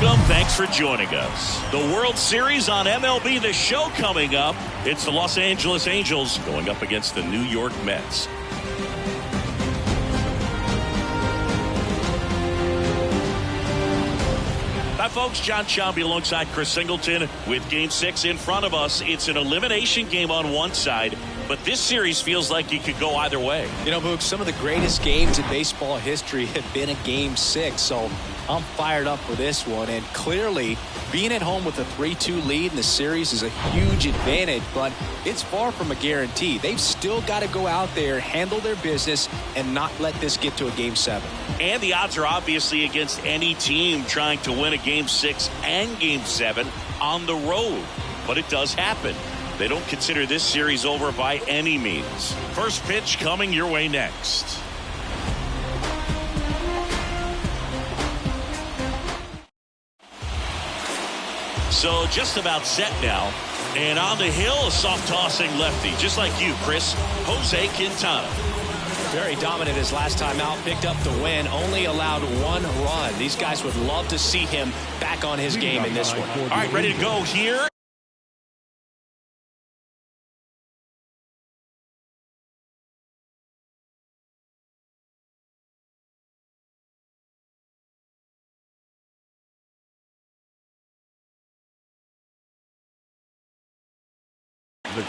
welcome. Thanks for joining us. The World Series on MLB The Show coming up. It's the Los Angeles Angels going up against the New York Mets. Hi, folks. John Sciambi alongside Chris Singleton with Game 6 in front of us. It's an elimination game on one side, but this series feels like it could go either way. You know, Boog, some of the greatest games in baseball history have been a Game 6, so I'm fired up for this one. And clearly, being at home with a 3-2 lead in the series is a huge advantage, but it's far from a guarantee. They've still got to go out there, handle their business, and not let this get to a Game 7. And the odds are obviously against any team trying to win a Game 6 and Game 7 on the road. But it does happen. They don't consider this series over by any means. First pitch coming your way next. So just about set now. And on the hill, a soft tossing lefty. Just like you, Chris. Jose Quintana. Very dominant his last time out. Picked up the win. Only allowed one run. These guys would love to see him back on his game in this one. All right, ready to go here.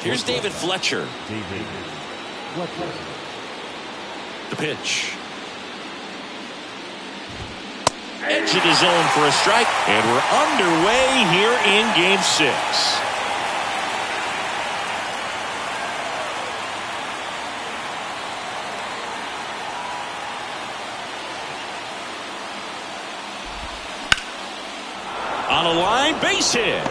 Here's David Fletcher. The pitch. Edge of the zone for a strike. And we're underway here in Game 6. On a line, base hit.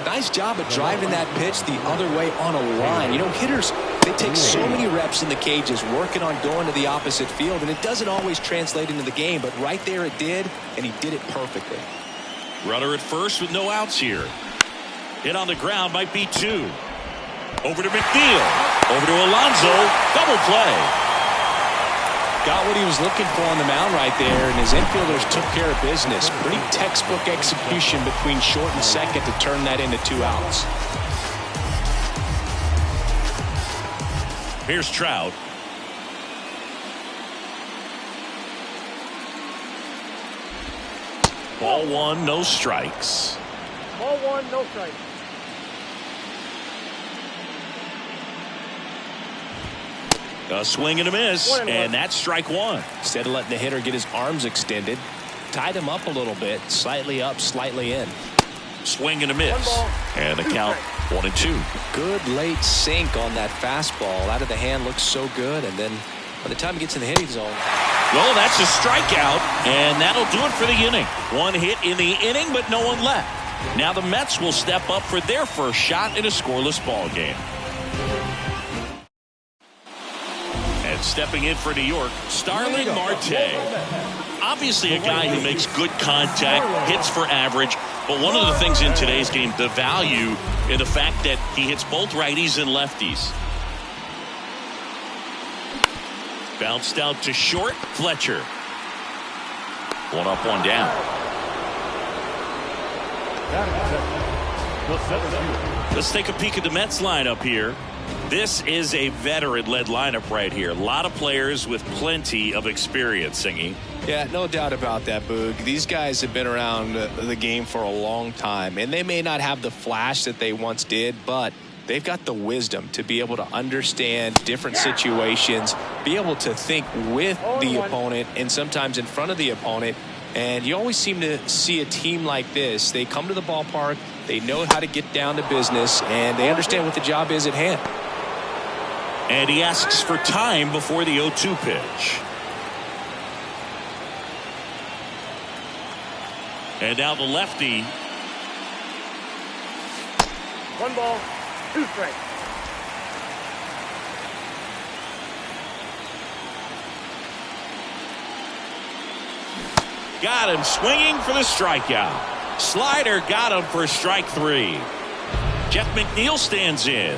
Nice job of driving that pitch the other way on a line. You know, hitters, they take so many reps in the cages working on going to the opposite field, and it doesn't always translate into the game, but right there it did, and he did it perfectly. Runner at first with no outs here. Hit on the ground, might be two. Over to McNeil. Over to Alonso. Double play. Got what he was looking for on the mound right there, and his infielders took care of business. Pretty textbook execution between short and second to turn that into 2 outs. Here's Trout. Ball one, no strikes. Ball one, no strikes. A swing and a miss, and that's strike one. Instead of letting the hitter get his arms extended, tied him up a little bit, slightly up, slightly in. Swing and a miss, and the count 1-2. Good late sink on that fastball. Out of the hand, looks so good, and then by the time he gets in the hitting zone. Well, that's a strikeout, and that'll do it for the inning. One hit in the inning, but no one left. Now the Mets will step up for their first shot in a scoreless ball game. And stepping in for New York, Starling Marte. Obviously a guy who makes good contact, hits for average, but one of the things in today's game, the value in the fact that he hits both righties and lefties. Bounced out to short, Fletcher. One up, one down. Let's take a peek at the Mets lineup here. This is a veteran-led lineup right here. A lot of players with plenty of experience, Singy. Yeah, no doubt about that, Boog. These guys have been around the game for a long time, and they may not have the flash that they once did, but they've got the wisdom to be able to understand different situations, be able to think with the opponent and sometimes in front of the opponent. And you always seem to see a team like this. They come to the ballpark, they know how to get down to business, and they understand what the job is at hand. And he asks for time before the 0-2 pitch. And now the lefty. 1 ball, 2 strikes. Got him swinging for the strikeout. Slider got him for strike 3. Jeff McNeil stands in.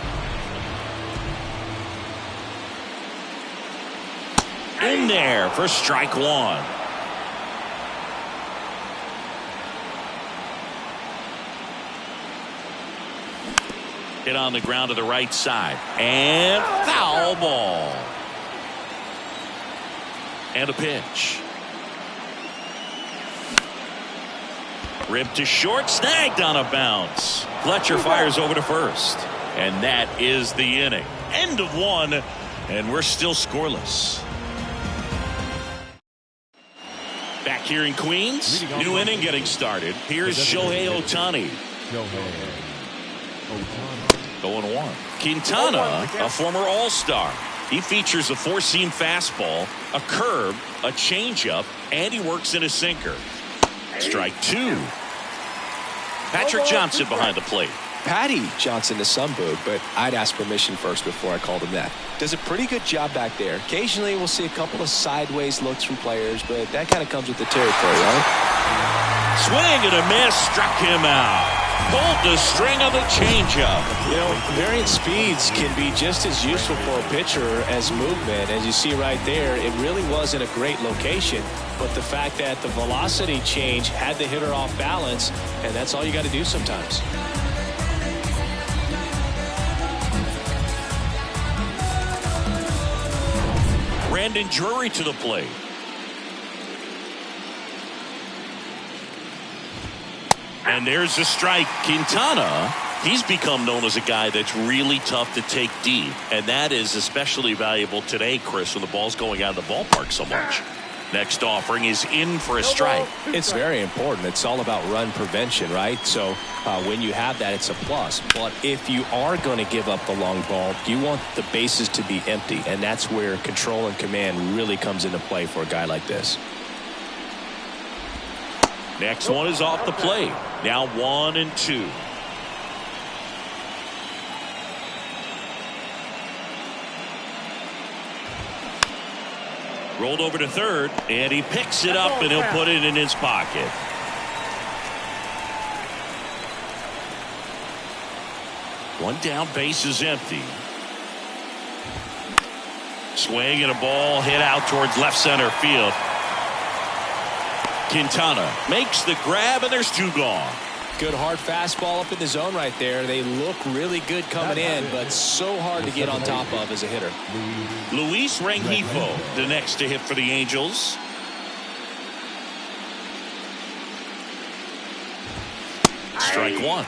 In there for strike one. Hit on the ground to the right side. And foul ball. And a pitch. Ripped to short, snagged on a bounce. Fletcher fires over to first. And that is the inning. End of one, and we're still scoreless. Back here in Queens, new inning getting started. Here's Shohei Ohtani. 0-1. Quintana, a former All-Star. He features a four-seam fastball, a curve, a changeup, and he works in a sinker. Strike two. Patrick Johnson behind the plate. Patty Johnson to some, Boog, but I'd ask permission first before I called him that. Does a pretty good job back there. Occasionally we'll see a couple of sideways looks from players, but that kind of comes with the territory, right? Swing and a miss, struck him out. Pulled the string on the changeup. You know, variant speeds can be just as useful for a pitcher as movement. As you see right there, it really wasn't a great location, but the fact that the velocity change had the hitter off balance, and that's all you got to do sometimes. Brandon Drury to the plate. And there's a strike. Quintana, he's become known as a guy that's really tough to take deep. And that is especially valuable today, Chris, when the ball's going out of the ballpark so much. Next offering is in for a strike. It's very important. It's all about run prevention, right? So when you have that, it's a plus. But if you are going to give up the long ball, you want the bases to be empty. And that's where control and command really comes into play for a guy like this. Next one is off the plate. Now 1-2. Rolled over to third, and he picks it up, and he'll put it in his pocket. One down, base is empty. Swing and a ball hit out towards left center field. Quintana makes the grab, and there's two gone. Good hard fastball up in the zone right there. They look really good coming in, but so hard to get on top of as a hitter. Luis Rengifo, the next to hit for the Angels. Strike one.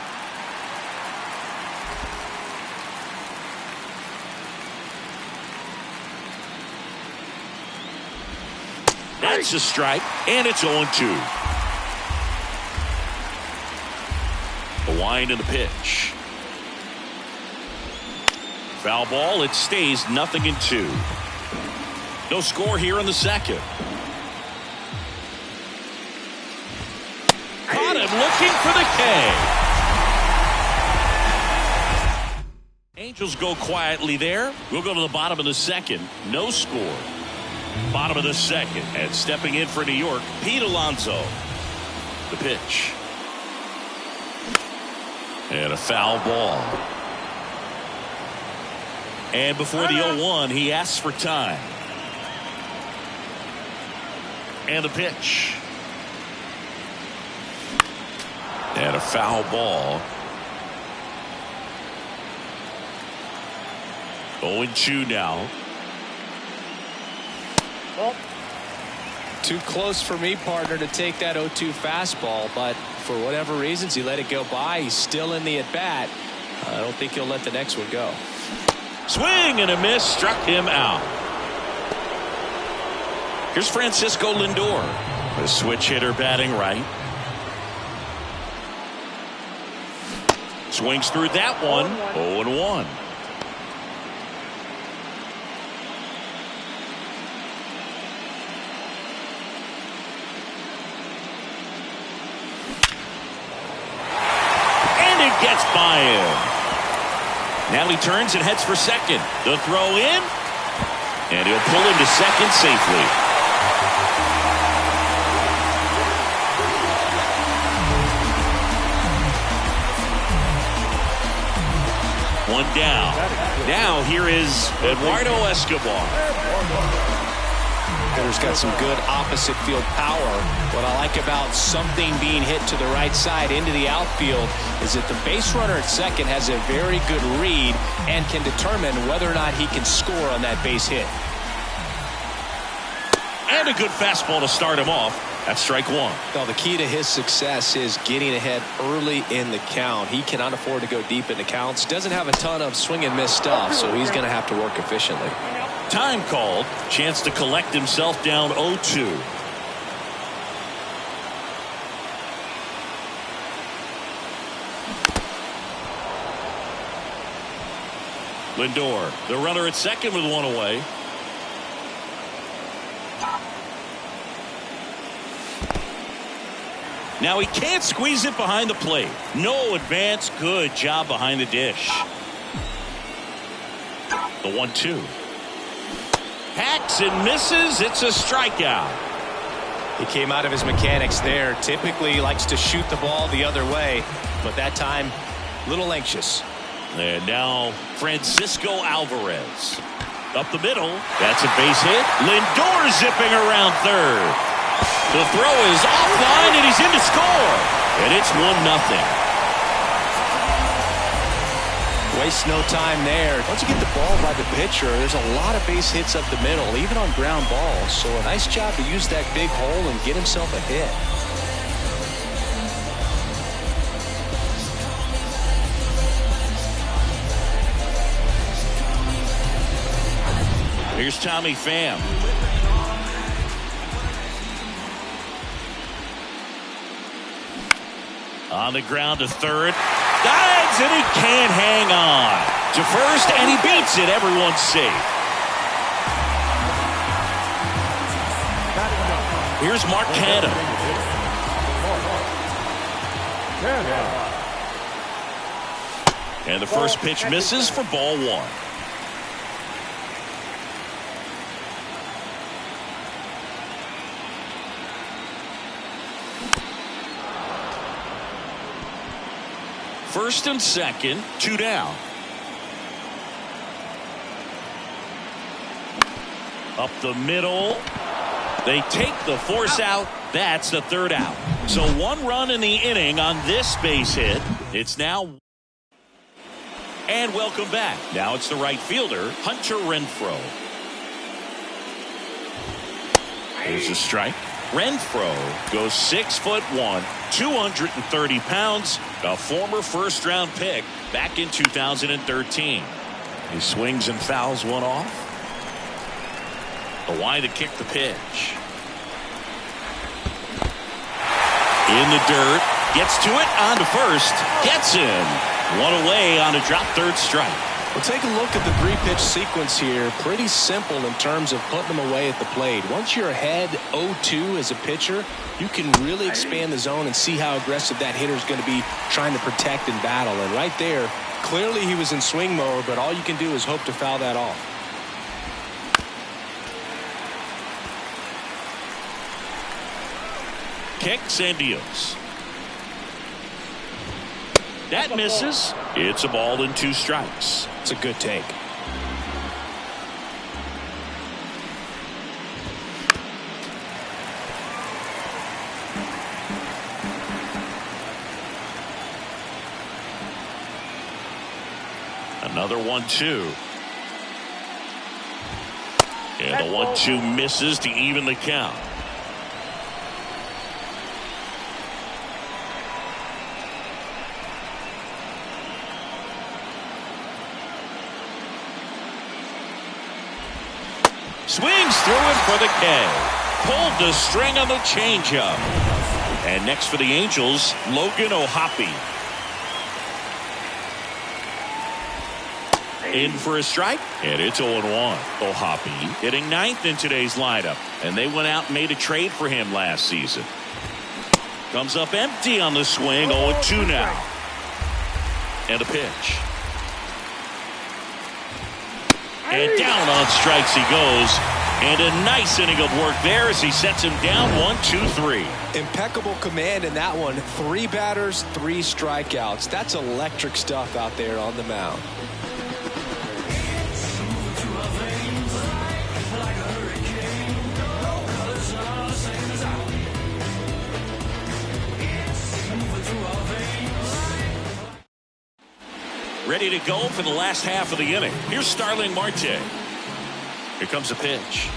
That's a strike, and it's 0-2. The wind and the pitch. Foul ball, it stays 0-2. No score here in the second. Caught him looking for the K. Angels go quietly there. We'll go to the bottom of the second. No score. Bottom of the second, and stepping in for New York, Pete Alonso. The pitch. And a foul ball. And before the 0-1, he asks for time. And the pitch. And a foul ball. 0-2 now. Too close for me, partner, to take that 0-2 fastball, but for whatever reasons, he let it go by. He's still in the at-bat. I don't think he'll let the next one go. Swing and a miss, struck him out. Here's Francisco Lindor, the switch hitter batting right. Swings through that one, 0-1. Gets by him. Now he turns and heads for second. The throw in, and he'll pull him to second safely. One down. Now here is Eduardo Escobar. Hitter's got some good opposite field power. What I like about something being hit to the right side into the outfield is that the base runner at second has a very good read and can determine whether or not he can score on that base hit. And a good fastball to start him off. That's strike one. Well, the key to his success is getting ahead early in the count. He cannot afford to go deep in the counts. Doesn't have a ton of swing and miss stuff, so he's going to have to work efficiently. Time called. Chance to collect himself down 0-2. Lindor, the runner at second with one away. Now he can't squeeze it behind the plate. No advance. Good job behind the dish. The 1-2. Hacks and misses. It's a strikeout. He came out of his mechanics there. Typically likes to shoot the ball the other way, but that time a little anxious. And now Francisco Alvarez. Up the middle. That's a base hit. Lindor zipping around third. The throw is offline and he's in to score. And it's 1-0. Waste no time there. Once you get the ball by the pitcher, there's a lot of base hits up the middle, even on ground balls. So a nice job to use that big hole and get himself a hit. Here's Tommy Pham. On the ground to third. Dives and he can't hang on. To first and he beats it. Everyone's safe. Here's Mark Canha. And the first pitch misses for ball one. First and second, 2 down. Up the middle. They take the force out. That's the third out. So 1 run in the inning on this base hit. It's now. And welcome back. Now it's the right fielder, Hunter Renfroe. Here's a strike. Renfroe goes 6'1", 230 pounds, a former first-round pick back in 2013. He swings and fouls one off. Away to kick the pitch. In the dirt, gets to it, on to first, gets him. One away on a drop third strike. Well, take a look at the 3-pitch sequence here. Pretty simple in terms of putting them away at the plate. Once you're ahead 0-2 as a pitcher, you can really expand the zone and see how aggressive that hitter is going to be trying to protect and battle. And right there, clearly he was in swing mode, but all you can do is hope to foul that off. Kicks and deals. That misses. It's a ball and 2 strikes. It's a good take. Another 1-2. And the 1-2 misses to even the count. Swings through it for the K. Pulled the string on the changeup. And next for the Angels, Logan O'Hoppe. In for a strike, and it's 0-1. O'Hoppe hitting 9th in today's lineup, and they went out and made a trade for him last season. Comes up empty on the swing, 0-2 now. And a pitch. And down on strikes he goes. And a nice inning of work there as he sets him down 1-2-3. Impeccable command in that one. 3 batters, 3 strikeouts. That's electric stuff out there on the mound. Ready to go for the last half of the inning. Here's Starling Marte. Here comes a pitch.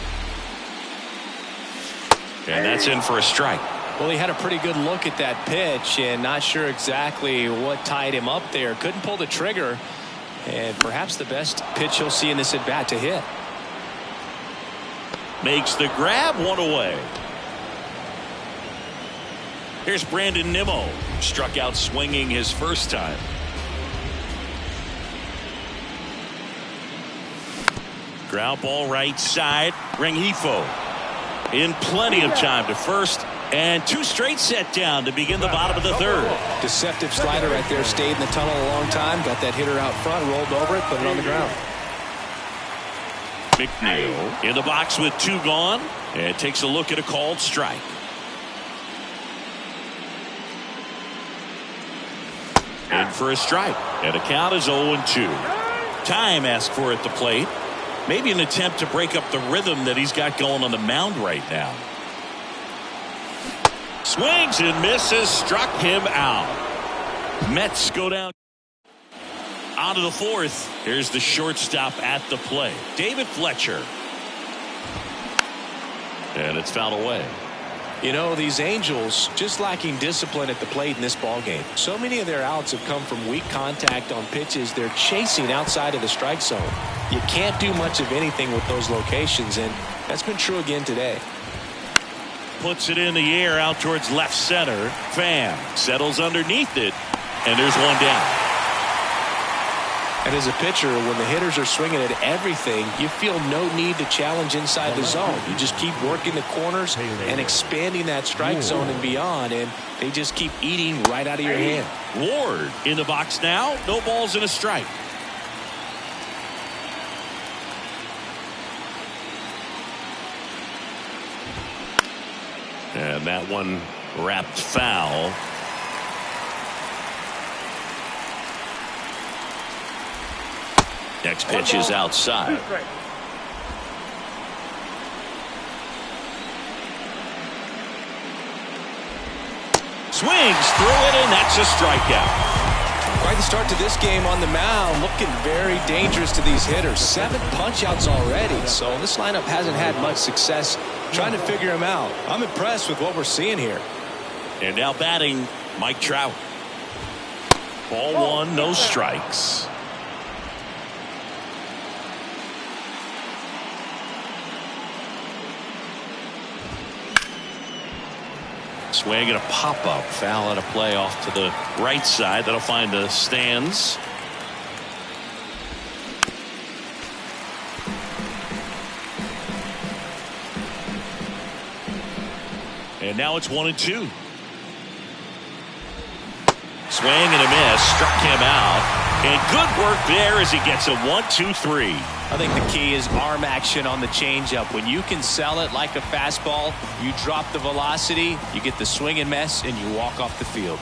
And that's in for a strike. Well, he had a pretty good look at that pitch and not sure exactly what tied him up there. Couldn't pull the trigger. And perhaps the best pitch he'll see in this at bat to hit. Makes the grab, one away. Here's Brandon Nimmo. Struck out swinging his first time. Ground ball right side. Rengifo in plenty of time to first. And two straight set down to begin the bottom of the third. Deceptive slider right there. Stayed in the tunnel a long time. Got that hitter out front. Rolled over it. Put it on the ground. McNeil in the box with two gone. And takes a look at a called strike. In for a strike. And the count is 0-2. Time asked for at the plate. Maybe an attempt to break up the rhythm that he's got going on the mound right now. Swings and misses. Struck him out. Mets go down. On to the fourth. Here's the shortstop at the plate. David Fletcher. And it's fouled away. You know, these Angels just lacking discipline at the plate in this ballgame. So many of their outs have come from weak contact on pitches they're chasing outside of the strike zone. You can't do much of anything with those locations, and that's been true again today. Puts it in the air out towards left center. Pham settles underneath it, and there's one down. And as a pitcher, when the hitters are swinging at everything, you feel no need to challenge inside the zone. You just keep working the corners and expanding that strike zone and beyond, and they just keep eating right out of your hand. Ward in the box now. No balls and a strike. And that one wrapped foul. Next pitch is outside. Swings through it, and that's a strikeout. Quite the start to this game on the mound. Looking very dangerous to these hitters. 7 punch-outs already, so this lineup hasn't had much success trying to figure him out. I'm impressed with what we're seeing here. And now batting, Mike Trout. Ball one, no strikes. Swing and a pop-up. Foul at a play off to the right side. That'll find the stands. And now it's 1-2. Swing and a miss. Struck him out. And good work there as he gets a 1-2-3. I think the key is arm action on the changeup. When you can sell it like a fastball, you drop the velocity, you get the swing and miss, and you walk off the field.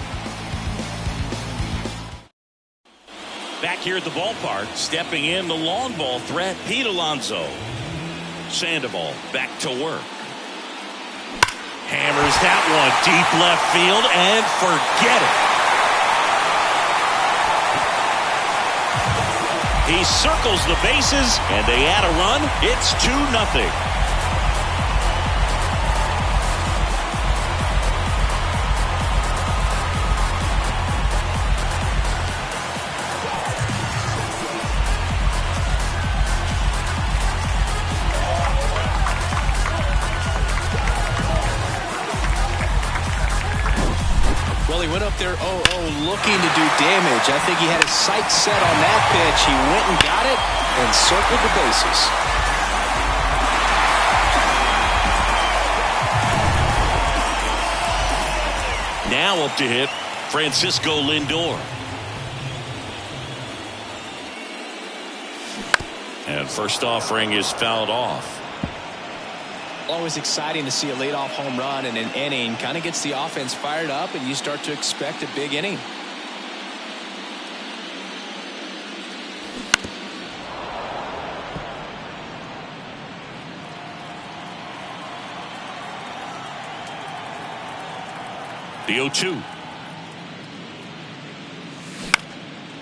Back here at the ballpark, stepping in the long ball threat, Pete Alonso. Sandoval back to work. Hammers that one deep left field and forget it. He circles the bases, and they add a run. It's 2-0. Well, he went up there 0-0 looking to do damage. I think he had his sights set on that pitch. He went and got it and circled the bases. Now up to hit Francisco Lindor. And first offering is fouled off. Always exciting to see a leadoff home run in an inning. Kind of gets the offense fired up, and you start to expect a big inning. The 0-2.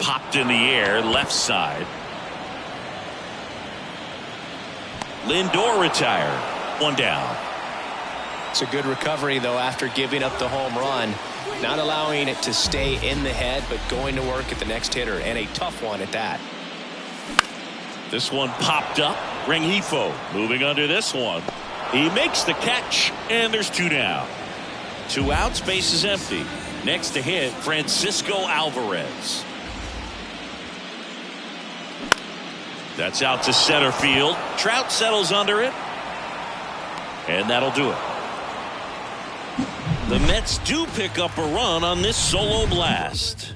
popped in the air left side. Lindor retired. One down. It's a good recovery, though, after giving up the home run. Not allowing it to stay in the head, but going to work at the next hitter, and a tough one at that. This one popped up. Rengifo moving under this one. He makes the catch, and there's 2 down. 2 outs, base is empty. Next to hit, Francisco Alvarez. That's out to center field. Trout settles under it, and that'll do it. The Mets do pick up a run on this solo blast.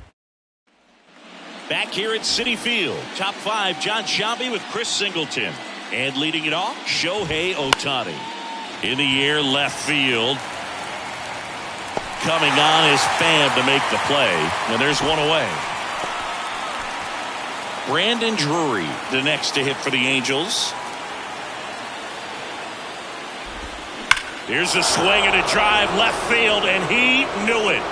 Back here at Citi Field, top 5, Jon Sciambi with Chris Singleton. And leading it off, Shohei Ohtani. In the air, left field. Coming on is Pham to make the play. And there's one away. Brandon Drury, the next to hit for the Angels. Here's a swing and a drive left field, and he knew it.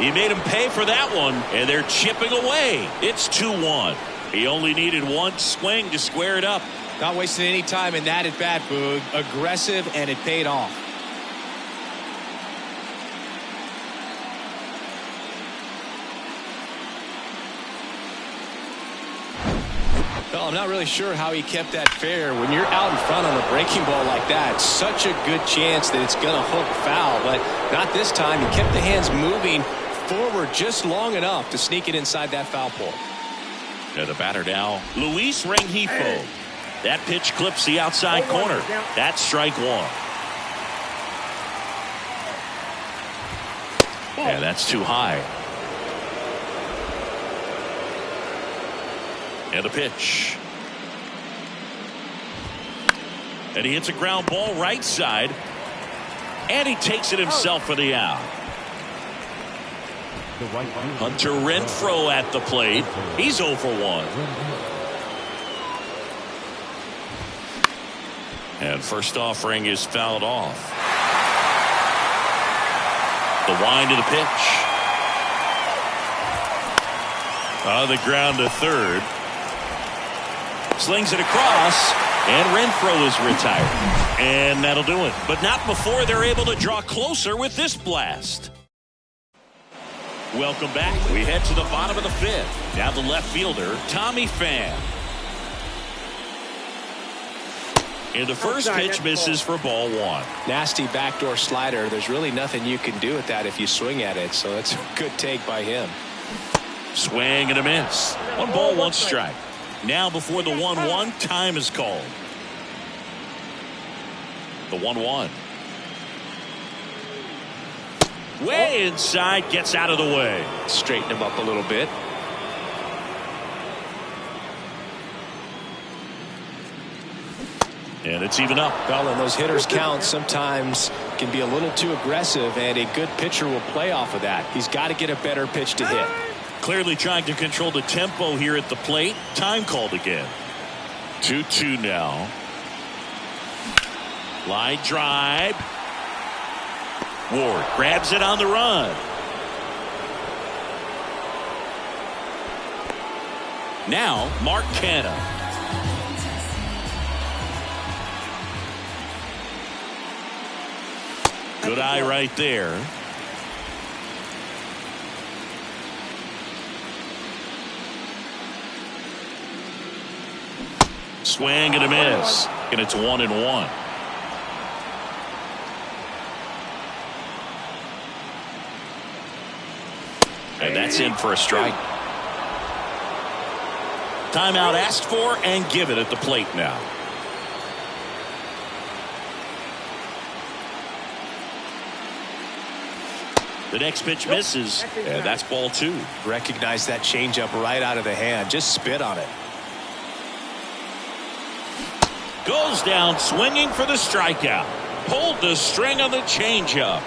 He made him pay for that one, and they're chipping away. It's 2-1. He only needed one swing to square it up. Not wasting any time in that at bat, Boog. Aggressive, and it paid off. Well, I'm not really sure how he kept that fair. When you're out in front on a breaking ball like that, such a good chance that it's going to hook foul, but not this time. He kept the hands moving forward just long enough to sneak it inside that foul pole. The batter now, Luis Rengifo. That pitch clips the outside corner. That's strike 1. Yeah, that's too high. And a pitch. And he hits a ground ball right side. And he takes it himself for the out. Hunter Renfroe at the plate. He's 0 for 1. And first offering is fouled off. The wind of the pitch. On the ground to third. Slings it across, and Renfroe is retired. And that'll do it. But not before they're able to draw closer with this blast. Welcome back. We head to the bottom of the 5th. Now the left fielder, Tommy Pham. And the first pitch misses for ball 1. Nasty backdoor slider. There's really nothing you can do with that if you swing at it, so that's a good take by him. Swing and a miss. 1 ball, 1 strike. Now before the 1-1, time is called. The 1-1. Way inside, gets out of the way. Straighten him up a little bit. And it's even up. Well, and those hitters count sometimes can be a little too aggressive, and a good pitcher will play off of that. He's got to get a better pitch to hit. Clearly trying to control the tempo here at the plate. Time called again. 2-2 now. Line drive. Ward grabs it on the run. Now Mark Canha. Good eye right there. Swing and a miss. And it's 1-1. And that's in for a strike. Timeout asked for and given at the plate now. The next pitch misses, and that's ball 2. Recognize that changeup right out of the hand. Just spit on it. Goes down swinging for the strikeout. Pulled the string on the changeup.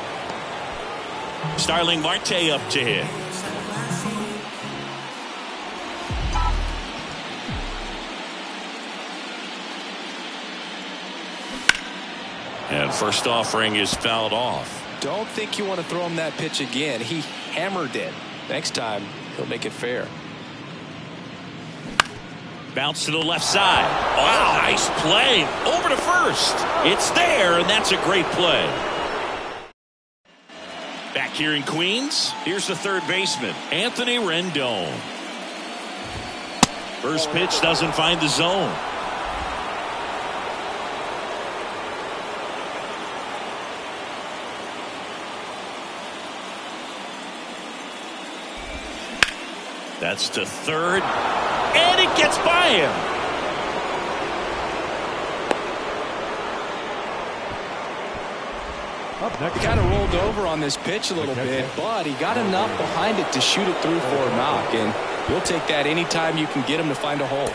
Starling Marte up to hit. And first offering is fouled off. Don't think you want to throw him that pitch again. He hammered it. Next time, he'll make it fair. Bounce to the left side. Wow, nice play. Over to first. It's there, and that's a great play. Back here in Queens, here's the third baseman, Anthony Rendon. First pitch doesn't find the zone. That's to third, and it gets by him. He kind of rolled over on this pitch a little bit, but he got enough behind it to shoot it through for a knock, and you'll take that anytime you can get him to find a hole.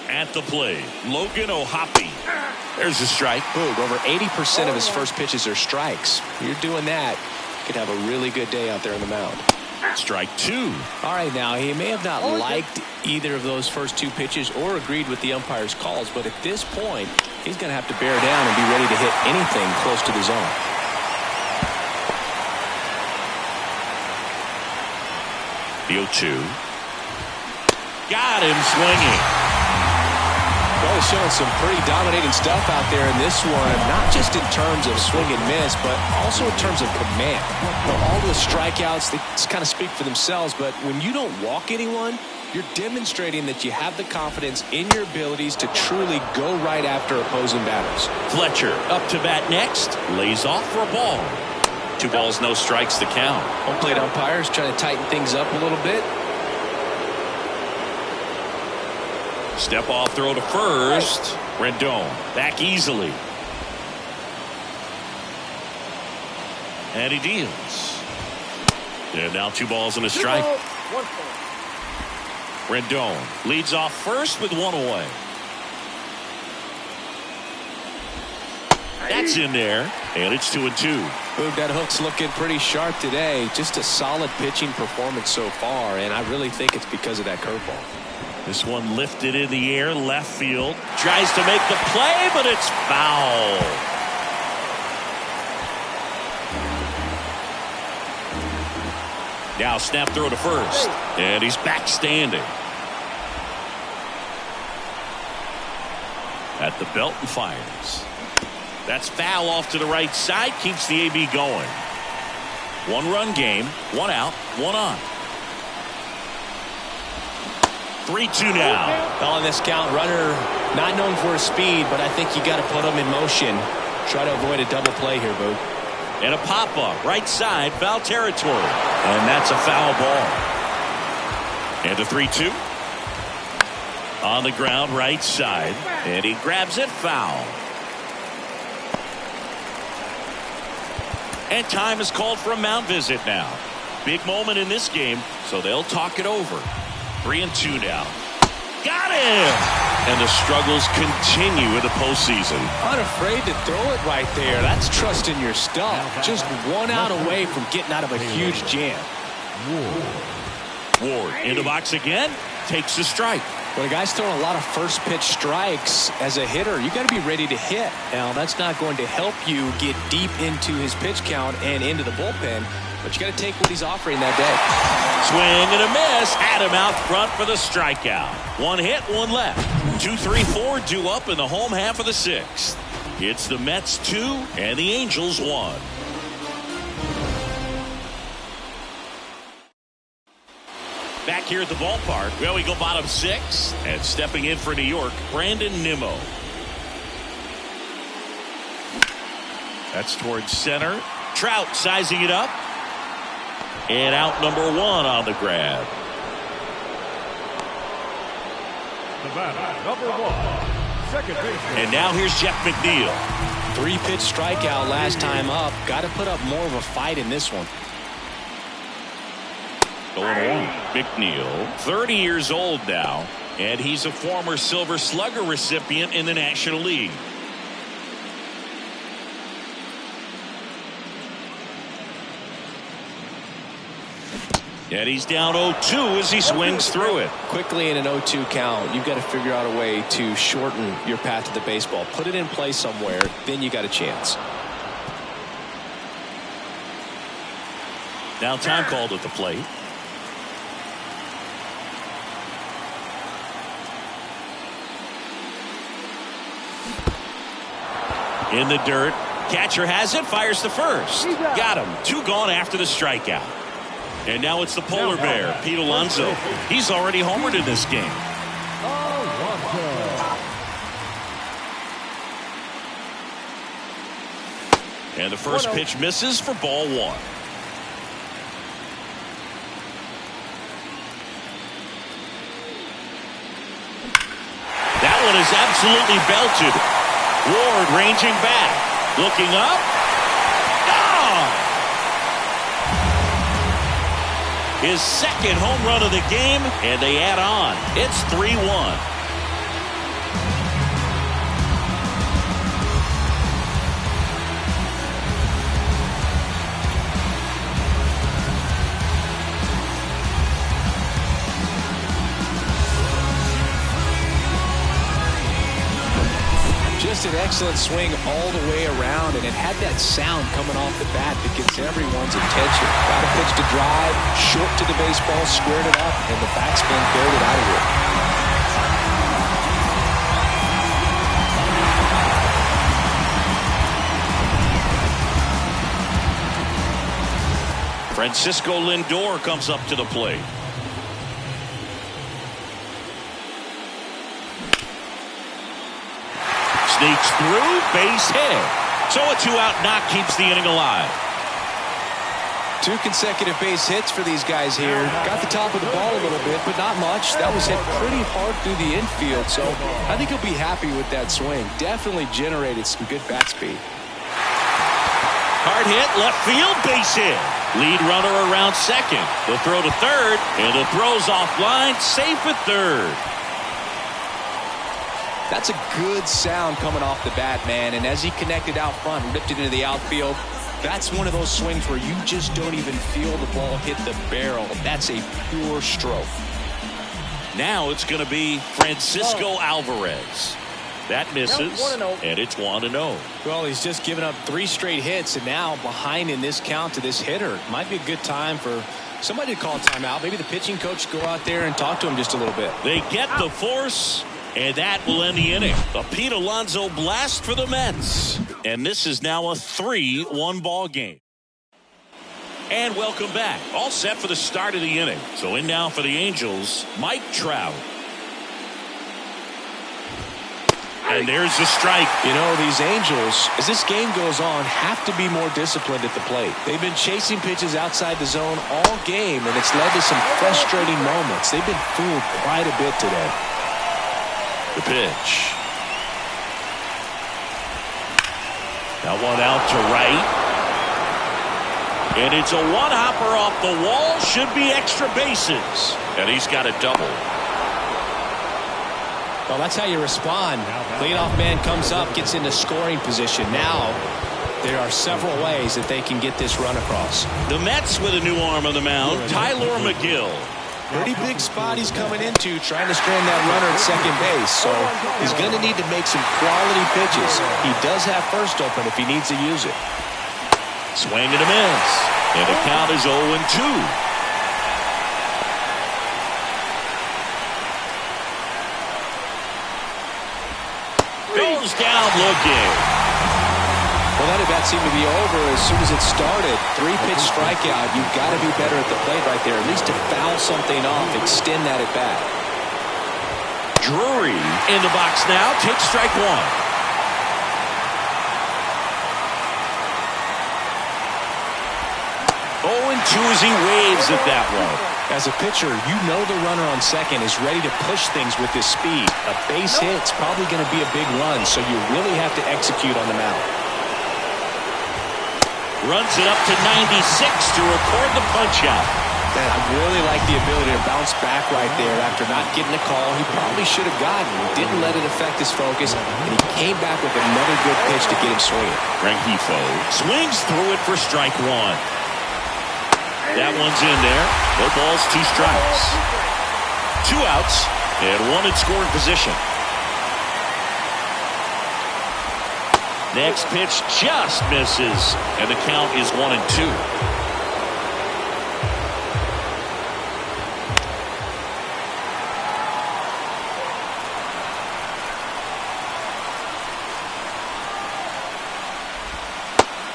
At the plate, Logan O'Hoppe. There's a strike. Boog, over 80% of his first pitches are strikes. You're doing that, you could have a really good day out there on the mound. Strike two. All right, now, he may have not liked either of those first two pitches or agreed with the umpire's calls, but at this point, he's going to have to bear down and be ready to hit anything close to the zone. The 0-2. Got him swinging. Well, he's showing some pretty dominating stuff out there in this one, not just in terms of swing and miss, but also in terms of command. All the strikeouts, they just kind of speak for themselves, but when you don't walk anyone, you're demonstrating that you have the confidence in your abilities to truly go right after opposing batters. Fletcher up to bat next, lays off for a ball. 2 balls, no strikes to count. Home plate umpires trying to tighten things up a little bit. Step off throw to first. Rendon back easily. And he deals. And now 2 balls and a strike. Rendon leads off first with 1 away. That's in there. And it's 2-2. Boog, that hook's looking pretty sharp today. Just a solid pitching performance so far, and I really think it's because of that curveball. This one lifted in the air, left field. Tries to make the play, but it's foul. Now snap throw to first. And he's back standing. At the belt and fires. That's foul off to the right side. Keeps the AB going. 1-run game. 1 out. 1 on. 3-2 now. Well, on this count, runner not known for his speed, but I think you got to put him in motion. Try to avoid a double play here, Boog. And a pop-up, right side, foul territory. And that's a foul ball. And a 3-2. On the ground, right side. And he grabs it, foul. And time is called for a mound visit now. Big moment in this game, so they'll talk it over. 3-2 now. Got him! And the struggles continue in the postseason. Unafraid to throw it right there. That's trusting your stuff. Just 1 out away from getting out of a huge jam. Ward in the box again. Takes the strike. When a guy's throwing a lot of first pitch strikes as a hitter, you got to be ready to hit. Now, that's not going to help you get deep into his pitch count and into the bullpen, but you got to take what he's offering that day. Swing and a miss. Had him out front for the strikeout. 1 hit, 1 left. 2, 3, 4 due up in the home half of the 6th. It's the Mets 2 and the Angels 1. Back here at the ballpark, well, we go bottom 6, and stepping in for New York, Brandon Nimmo. That's towards center. Trout sizing it up. And out number 1 on the grab. The batter, number 1, second baseman. And now here's Jeff McNeil. 3-pitch strikeout last time up. Got to put up more of a fight in this one. Going on. McNeil, 30 years old now, and he's a former Silver Slugger recipient in the National League. And he's down 0-2 as he swings through it. Quickly in an 0-2 count, you've got to figure out a way to shorten your path to the baseball. Put it in play somewhere, then you got a chance. Now time called at the plate. In the dirt. Catcher has it, fires to first. Got him. 2 gone after the strikeout. And now it's the polar bear, Pete Alonso. He's already homered in this game. And the first pitch misses for ball 1. That one is absolutely belted. Ward ranging back. Looking up. Gone! His second home run of the game, and they add on. It's 3-1. Just an excellent swing all the way around, and it had that sound coming off the bat that gets everyone's attention. Got a pitch to drive, short to the baseball, squared it up, and the backspin carried it out of here. Francisco Lindor comes up to the plate. Sneaks through, base hit. So a 2-out knock keeps the inning alive. 2 consecutive base hits for these guys here. Got the top of the ball a little bit, but not much. That was hit pretty hard through the infield, so I think he'll be happy with that swing. Definitely generated some good bat speed. Hard hit, left field, base hit. Lead runner around second. The throw to third, and the throw's offline, safe at third. That's a good sound coming off the bat, man. And as he connected out front, ripped it into the outfield, that's one of those swings where you just don't even feel the ball hit the barrel. That's a pure stroke. Now it's going to be Francisco Alvarez. That misses, and it's 1-0. Well, he's just given up 3 straight hits, and now behind in this count to this hitter. Might be a good time for somebody to call a timeout. Maybe the pitching coach go out there and talk to him just a little bit. They get the force. And that will end the inning. A Pete Alonso blast for the Mets. And this is now a 3-1 ball game. And welcome back. All set for the start of the inning. So in now for the Angels, Mike Trout. And there's the strike. You know, these Angels, as this game goes on, have to be more disciplined at the plate. They've been chasing pitches outside the zone all game, and it's led to some frustrating moments. They've been fooled quite a bit today. The pitch. That one out to right. And it's a one-hopper off the wall. Should be extra bases. And he's got a double. Well, that's how you respond. Leadoff man comes up, gets into scoring position. Now, there are several ways that they can get this run across. The Mets with a new arm on the mound, Tyler McGill. Pretty big spot he's coming into, trying to strand that runner at second base. So he's going to need to make some quality pitches. He does have first open if he needs to use it. Swing and a miss. And the count is 0-2. Goes down looking. Well, that at-bat seemed to be over as soon as it started. 3-pitch strikeout. You've got to be better at the plate right there, at least to foul something off, extend that at-bat. Drury in the box now, takes strike 1. 0-2 as he waves at that one. As a pitcher, you know the runner on second is ready to push things with his speed. A base hit's probably going to be a big run, so you really have to execute on the mound. Runs it up to 96 to record the punch-out. Man, I really like the ability to bounce back right there after not getting a call he probably should have gotten. Didn't let it affect his focus, and he came back with another good pitch to get him swinging. Rengifo swings through it for strike 1. That one's in there. No balls, 2 strikes. 2 outs and 1 in scoring position. Next pitch just misses, and the count is 1-2.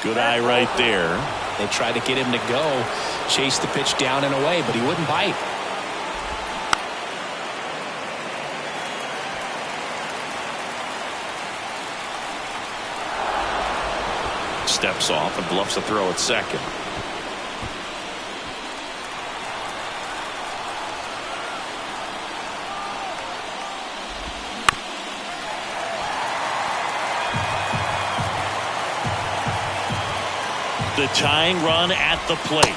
Good eye right there. They tried to get him to go, chase the pitch down and away, but he wouldn't bite. Steps off and bluffs a throw at second. The tying run at the plate.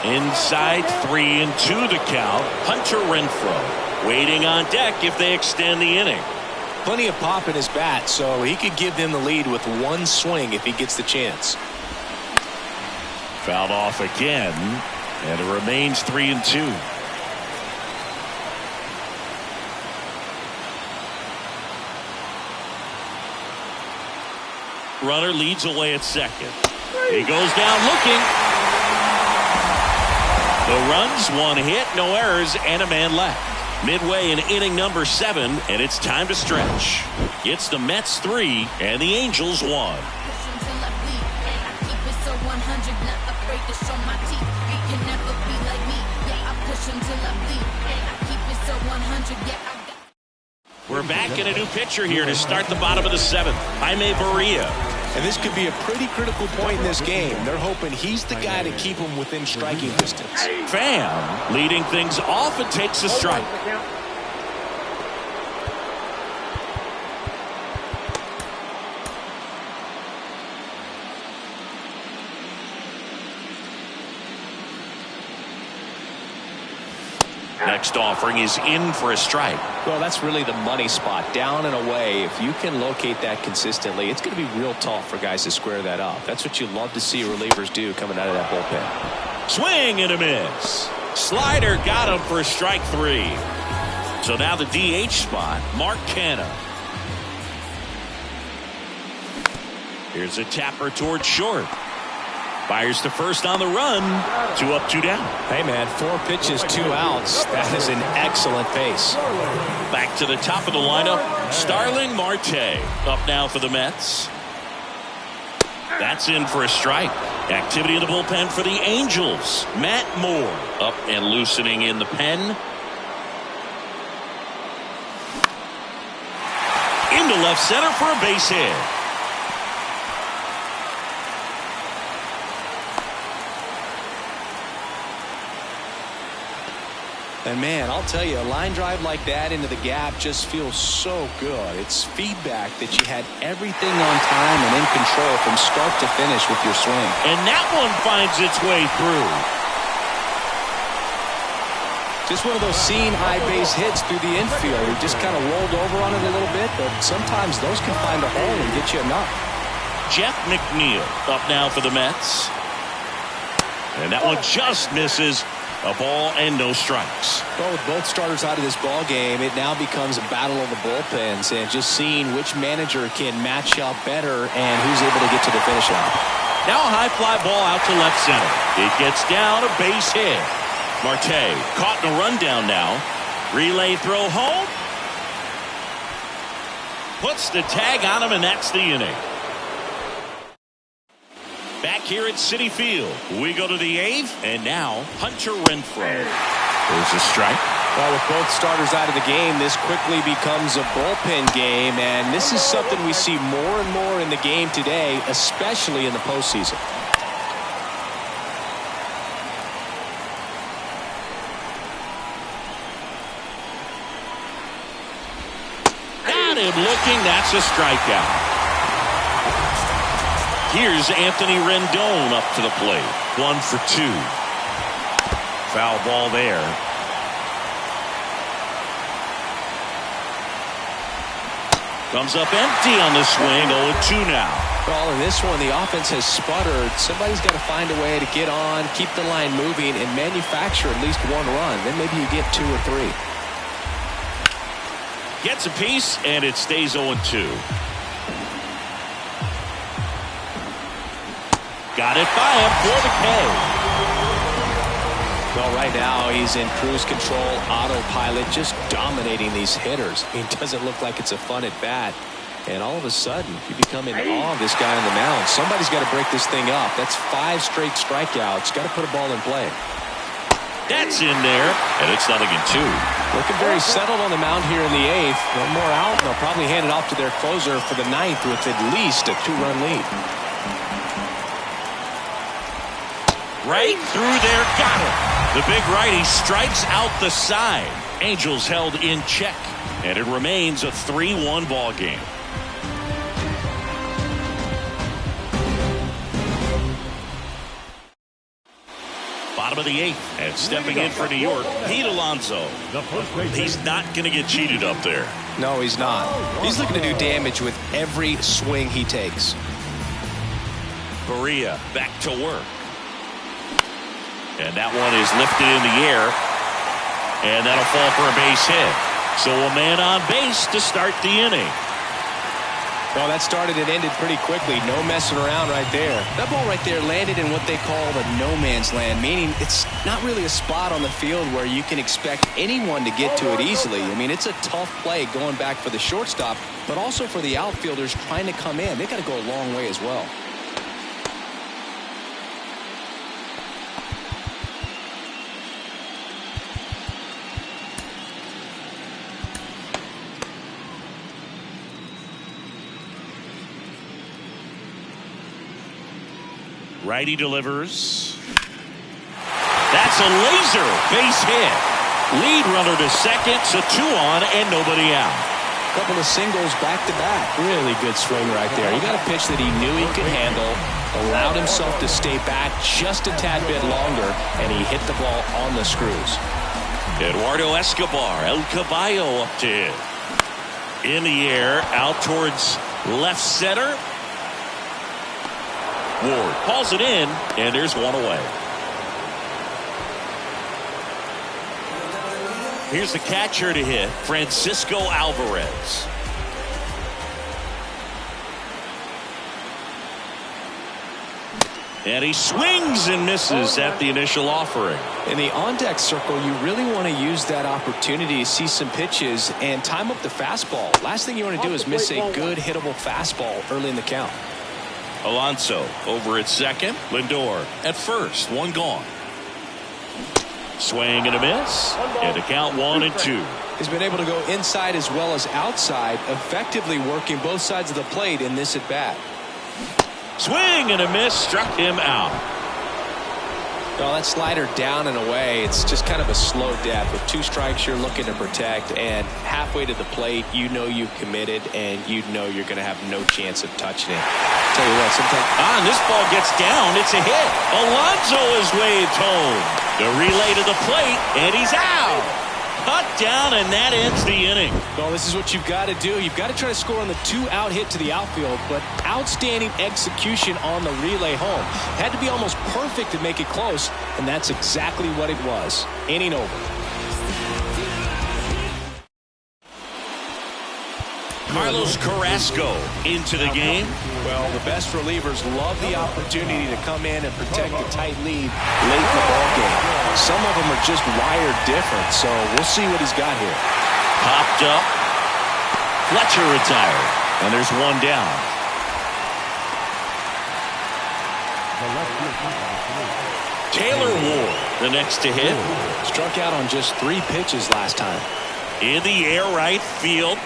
Inside 3-2 the count. Hunter Renfroe waiting on deck if they extend the inning. Plenty of pop in his bat, so he could give them the lead with 1 swing if he gets the chance. Fouled off again, and it remains 3-2. Runner leads away at second. He goes down looking. The runs, 1 hit, no errors, and a man left. Midway in inning number 7, and it's time to stretch. It's the Mets 3 and the Angels 1. We're back in a new pitcher here to start the bottom of the 7th. Jaime Barria. And this could be a pretty critical point in this game. They're hoping he's the guy to keep them within striking distance. Pham leading things off and takes a strike. Next offering is in for a strike. Well, that's really the money spot, down and away. If you can locate that consistently, it's going to be real tough for guys to square that up. That's what you love to see relievers do coming out of that bullpen. Swing and a miss. Slider got him for strike 3. So now the DH spot, Mark Canha. Here's a tapper towards short. Fires to first on the run. 2 up, 2 down. Hey, man, 4 pitches, 2 outs. That is an excellent pace. Back to the top of the lineup, Starling Marte up now for the Mets. That's in for a strike. Activity in the bullpen for the Angels. Matt Moore up and loosening in the pen. Into left center for a base hit. And, man, I'll tell you, a line drive like that into the gap just feels so good. It's feedback that you had everything on time and in control from start to finish with your swing. And that one finds its way through. Just one of those seeing high base hits through the infield. He just kind of rolled over on it a little bit, but sometimes those can find a hole and get you enough. Jeff McNeil up now for the Mets. And that one just misses. A ball and no strikes. Well, with both starters out of this ball game, it now becomes a battle of the bullpens and just seeing which manager can match up better and who's able to get to the finish line. Now a high fly ball out to left center. It gets down, a base hit. Marte caught in a rundown now. Relay throw home. Puts the tag on him, and that's the inning. Back here at Citi Field, we go to the 8th, and now Hunter Renfroe. There's a strike. Well, with both starters out of the game, this quickly becomes a bullpen game, and this is something we see more and more in the game today, especially in the postseason. Got him looking. That's a strikeout. Here's Anthony Rendon up to the plate. 1 for 2. Foul ball there. Comes up empty on the swing. 0-2 now. Well, in this one, the offense has sputtered. Somebody's got to find a way to get on, keep the line moving, and manufacture at least one run. Then maybe you get 2 or 3. Gets a piece, and it stays 0-2. Got it by him for the K. Well, right now he's in cruise control, autopilot, just dominating these hitters. It doesn't look like it's a fun at bat. And all of a sudden, you become in awe of this guy on the mound. Somebody's got to break this thing up. That's 5 straight strikeouts. Got to put a ball in play. That's in there, and it's 0-2. Looking very settled on the mound here in the 8th. One more out, and they'll probably hand it off to their closer for the 9th with at least a 2-run lead. Right through there, got it. The big righty strikes out the side. Angels held in check, and it remains a 3-1 ball game. Bottom of the 8th, and stepping in for New York, Pete Alonso. He's not going to get cheated up there. No, he's not. He's looking to do damage with every swing he takes. Correa back to work. And that one is lifted in the air. And that'll fall for a base hit. So a man on base to start the inning. Well, that started and ended pretty quickly. No messing around right there. That ball right there landed in what they call the no man's land, meaning it's not really a spot on the field where you can expect anyone to get to it easily. I mean, it's a tough play going back for the shortstop, but also for the outfielders trying to come in. They got to go a long way as well. Righty delivers. That's a laser base hit. Lead runner to second, so 2 on and nobody out. Couple of singles back to back. Really good swing right there. He got a pitch that he knew he could handle, allowed himself to stay back just a tad bit longer, and he hit the ball on the screws. Eduardo Escobar, El Caballo up to hit. In the air, out towards left center. Ward hauls it in, and there's one away. Here's the catcher to hit, Francisco Alvarez. And he swings and misses at the initial offering. In the on-deck circle, you really want to use that opportunity to see some pitches and time up the fastball. Last thing you want to do is miss a good hittable fastball early in the count. Alonso over at second. Lindor at first. 1 gone. Swing and a miss. And to count 1-2. He's been able to go inside as well as outside, effectively working both sides of the plate in this at-bat. Swing and a miss. Struck him out. Well, that slider down and away, it's just kind of a slow death. With 2 strikes you're looking to protect, and halfway to the plate, you know you've committed, and you know you're going to have no chance of touching it. Tell you what, sometimes... this ball gets down. It's a hit. Alonso is waved home. The relay to the plate, and he's out. Cut down, and that ends the inning. Well, this is what you've got to do. You've got to try to score on the 2-out hit to the outfield, but outstanding execution on the relay home. Had to be almost perfect to make it close, and that's exactly what it was. Inning over. Carlos Carrasco into the game. Well, the best relievers love the opportunity to come in and protect a tight lead late in the ballgame. Some of them are just wired different, so we'll see what he's got here. Popped up. Fletcher retired, and there's 1 down. Taylor Ward, the next to hit. Struck out on just 3 pitches last time. In the air, right field.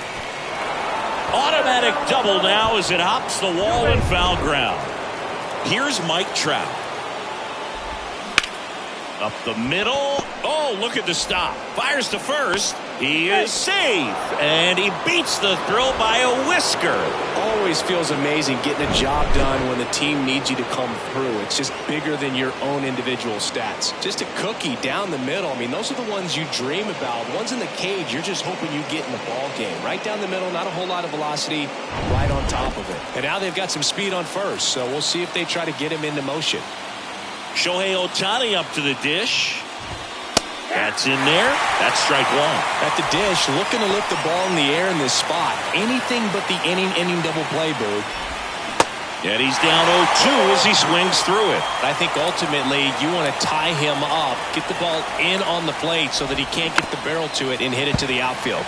Automatic double now as it hops the wall and foul ground. Here's Mike Trout. Up the middle. Oh, Oh, look at the stop. Fires to first. He is safe. And he beats the throw by a whisker. Always feels amazing getting a job done when the team needs you to come through. It's just bigger than your own individual stats. Just a cookie down the middle. I mean, those are the ones you dream about. Ones in the cage, you're just hoping you get in the ball game. Right down the middle, not a whole lot of velocity, right on top of it. And now they've got some speed on first, so we'll see if they try to get him into motion. Shohei Ohtani up to the dish. That's in there. That's strike one. At the dish, looking to lift the ball in the air in this spot. Anything but the inning double play, Boog. And he's down 0-2 as he swings through it. I think ultimately you want to tie him up, get the ball in on the plate so that he can't get the barrel to it and hit it to the outfield.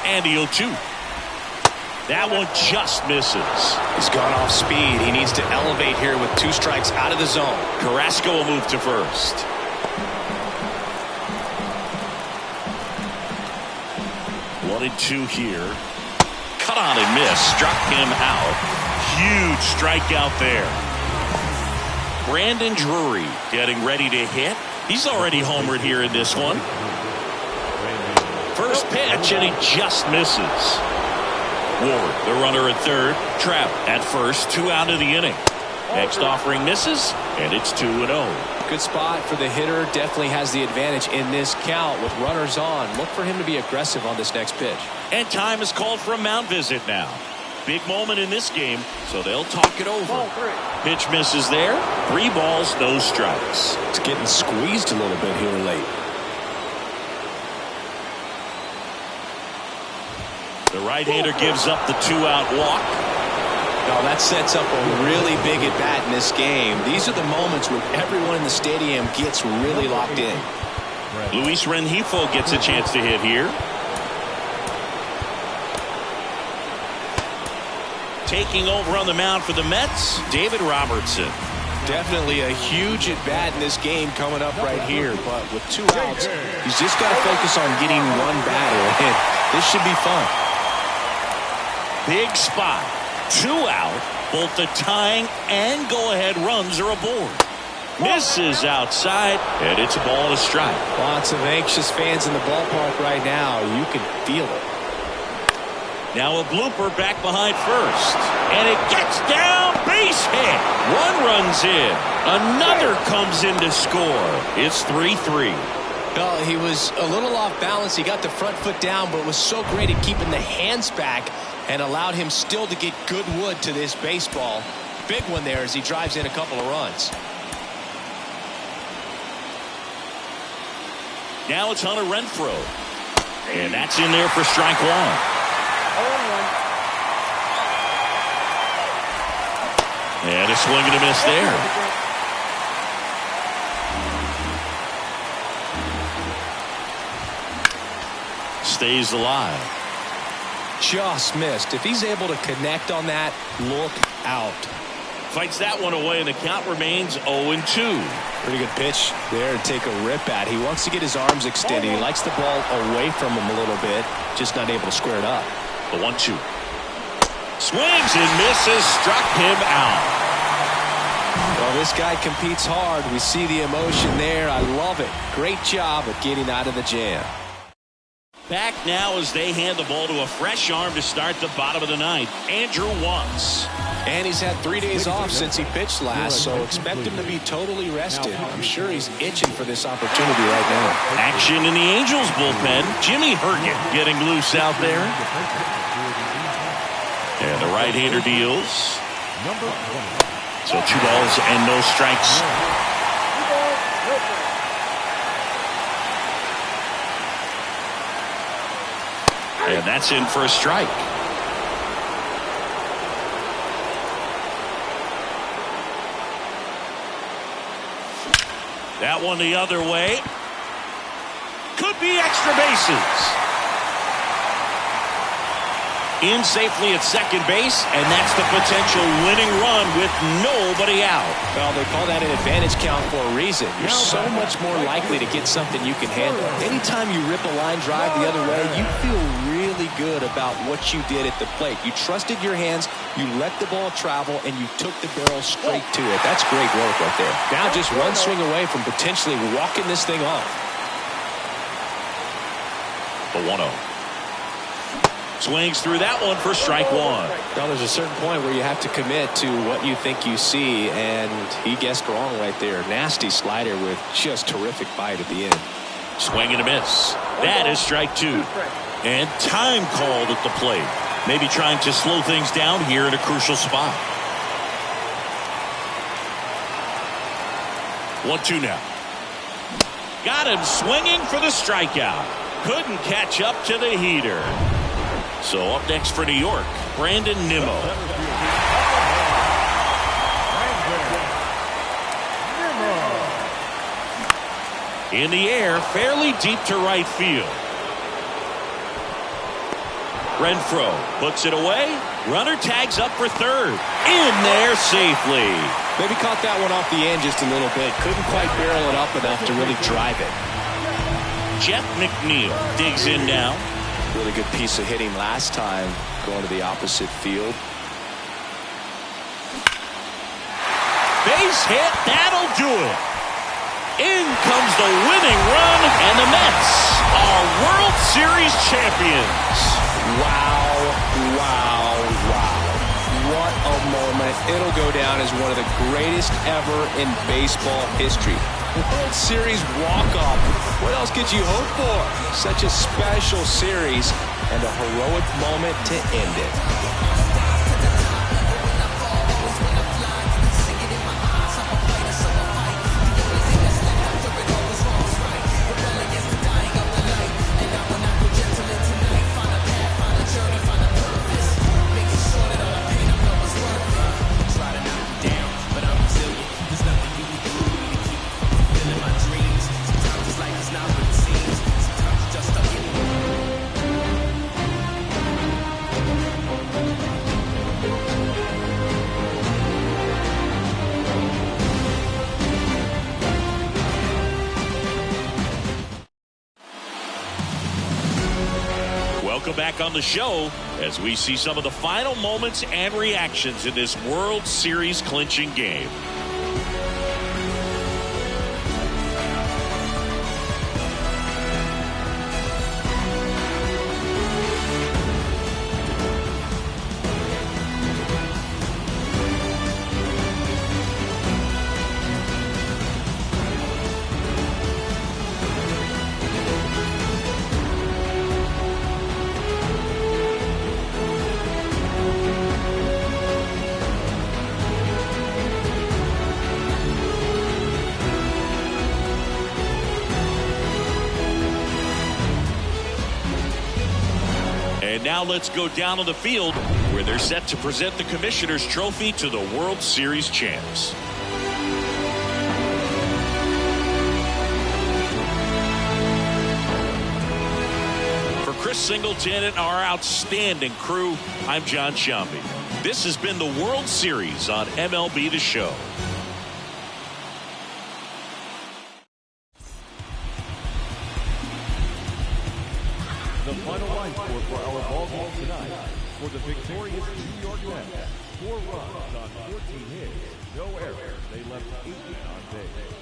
And the 0-2. That one just misses. He's gone off speed. He needs to elevate here with 2 strikes out of the zone. Carrasco will move to first. 1-2 here. Cut on and miss. Struck him out. Huge strikeout there. Brandon Drury getting ready to hit. He's already homered here in this one. First pitch, and he just misses. Ward, the runner at third. Trout at first. 2 out of the inning. Next offering misses, and it's 2-0. Good spot for the hitter. Definitely has the advantage in this count with runners on. Look for him to be aggressive on this next pitch. And time is called for a mound visit now. Big moment in this game, so they'll talk it over. Pitch misses there. 3 balls, no strikes. It's getting squeezed a little bit here late. The right-hander gives up the 2-out walk. Now that sets up a really big at-bat in this game. These are the moments when everyone in the stadium gets really locked in. Luis Rengifo gets a chance to hit here. Taking over on the mound for the Mets, David Robertson. Definitely a huge at-bat in this game coming up right here. But with 2 outs, he's just got to focus on getting 1 batter in. This should be fun. Big spot. 2 out. Both the tying and go-ahead runs are aboard. Misses outside, and it's a ball and a strike. Lots of anxious fans in the ballpark right now. You can feel it. Now a blooper back behind first. And it gets down, base hit. 1 runs in. Another comes in to score. It's 3-3. Well, he was a little off balance. He got the front foot down, but was so great at keeping the hands back and allowed him still to get good wood to this baseball. Big one there as he drives in a couple of runs. Now it's Hunter Renfroe. And that's in there for strike 1. And a swing and a miss there. Stays alive. Just missed. If he's able to connect on that, look out. Fights that one away, and the count remains 0-2. Pretty good pitch there to take a rip at. He wants to get his arms extended. He likes the ball away from him a little bit, just not able to square it up. The 1-2. Swings and misses, struck him out. Well, this guy competes hard. We see the emotion there. I love it. Great job of getting out of the jam. Back now as they hand the ball to a fresh arm to start the bottom of the 9th. Andrew Wantz. And he's had 3 days off since he pitched last, so expect him to be totally rested. I'm sure he's itching for this opportunity right now. Action in the Angels bullpen. Jimmy Herget getting loose out there. And the right-hander deals. So 2 balls and no strikes. And that's in for a strike. That one the other way. Could be extra bases. In safely at second base, and that's the potential winning run with nobody out. Well, they call that an advantage count for a reason. You're so much more likely to get something you can handle. Anytime you rip a line drive the other way, you feel really really good about what you did at the plate. You trusted your hands, you let the ball travel, and you took the barrel straight to it. That's great work right there. Now just one swing away from potentially walking this thing off. The 1-0. Swings through that one for strike one. Now there's a certain point where you have to commit to what you think you see, and he guessed wrong right there. Nasty slider with just terrific bite at the end. Swing and a miss. That is strike two. And time called at the plate. Maybe trying to slow things down here in a crucial spot. 1-2 now. Got him swinging for the strikeout. Couldn't catch up to the heater. So up next for New York, Brandon Nimmo. In the air, fairly deep to right field. Renfroe puts it away. Runner tags up for third. In there safely. Maybe caught that one off the end just a little bit. Couldn't quite barrel it up enough to really drive it. Jeff McNeil digs in now. Really good piece of hitting last time, going to the opposite field. Base hit, that'll do it. In comes the winning run, and the Mets are World Series champions. Wow, wow, wow. What a moment. It'll go down as one of the greatest ever in baseball history. World Series walk-off. What else could you hope for? Such a special series and a heroic moment to end it. Welcome back on the show as we see some of the final moments and reactions in this World Series clinching game. And now let's go down on the field where they're set to present the Commissioner's Trophy to the World Series champs. For Chris Singleton and our outstanding crew, I'm John Sciambi. This has been the World Series on MLB The Show. The final line score for our ball game tonight. For the victorious New York Mets, 4 runs on 14 hits, no errors. They left 8 on base.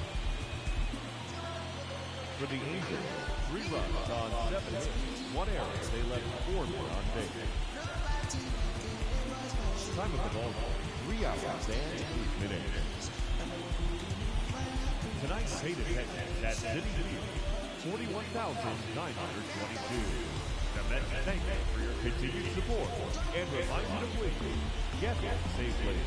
For the Angels, 3 runs on 7 hits, 1 error. They left 4 men on base. Time of the ball game, 3 hours and 8 minutes. Tonight's paid attendance at Citi Field, 41,922. The Mets thank you for your continued support and remind you to please get safely.